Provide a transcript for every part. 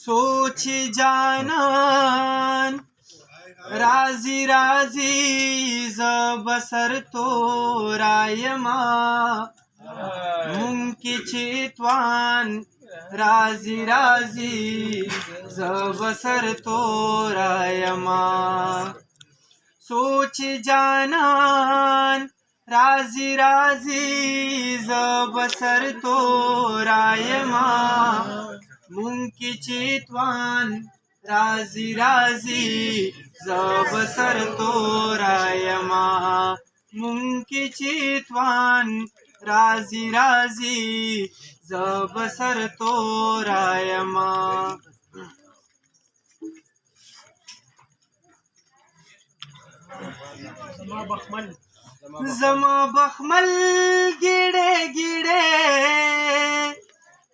सोच जानन राजी राजी बसर तो रायमा मुंकी चितवान राजी राजी बसर तो रायमा सोच जानन राजी राजी बसर तो रायमा मुंकी चितवान राजी राजी बसर तो रायमा मुंकी चितवान राजी राजी बसर तो रायमा जमा बखमल गिड़े गिड़े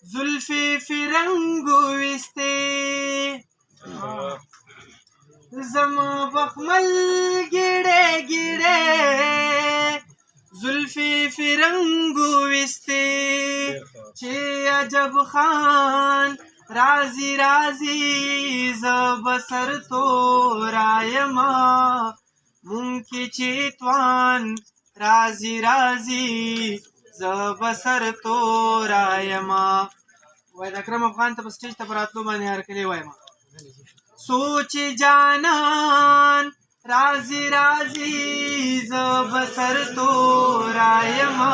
जुल्फी फिरंगु विस्ते जमा बखमल गिड़े गिड़े जुल्फी फिरंगु विस्ते चे अजब खान राजी राजी बसर तो रायमा मुंकी चितवान राजी राजी बसर तो रायमा वैद अकरम अफगान तब स्टेज तब रातलो माने हर के लिए वायमा सोच जानन राजी राजी बसर तो रायमा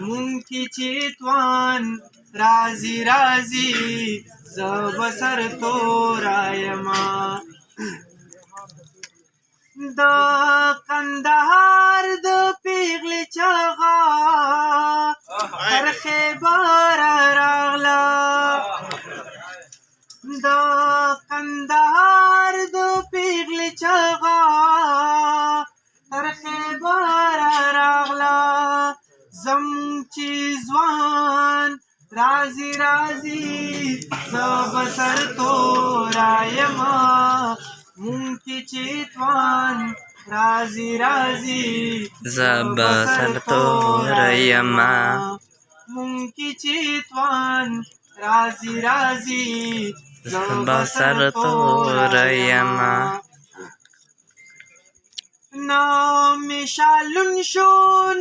मुंकी चितवान राजी राजी बसर तो रायमा द कंदहार द पिघली चगा तर खैबर रागला द कंदहार द पिघली चगा तर खैबर रागला जम चीजवान राजी राजी बसर तो रायमा मुंकी चितवान राजी राजी बसर तो रायमा मुंकी चितवान राजी राजी बसर तो रायमा मिशालुन शो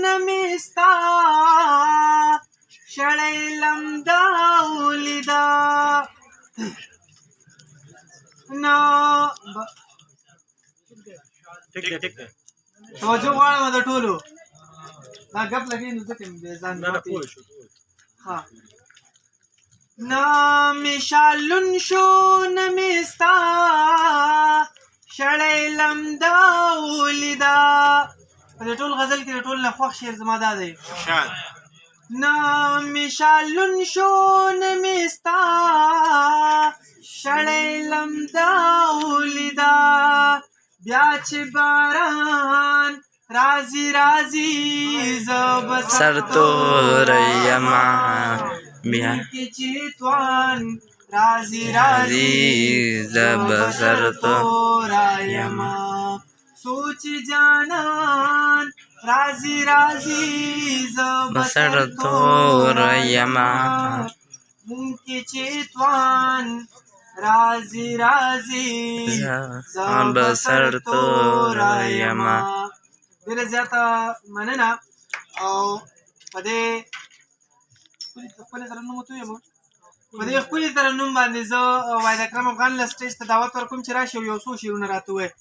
नमिस्ता शळैलम दाउलिदा ना توجه غواړم د ټولو دا غپ لګي نو ځکه مې ځان ها نامشالون شو نمستا شړیلم دا ولیدا په ټول غزل کې ټول نه خوښ شعر زما دا دی نامشالون شو نمستا شړیلم دا ولیدا بیا چې باران راځي راځي بسر تو رايما بیا चितवान राजी राजी बसर तो रायमा सोच जानन राजी राजी बसर तो रायमा मुंकी चितवान राजी राजी बसर तो रायमा ډېره زیاته مننه او په دې ښکلي ترنم ورته ویم په دې ښکلي ترنم باندې زه وحید اکرم افغان له سټیج ته دعوت ورکوم چې راشي او یو څو شعرونه راته ووایي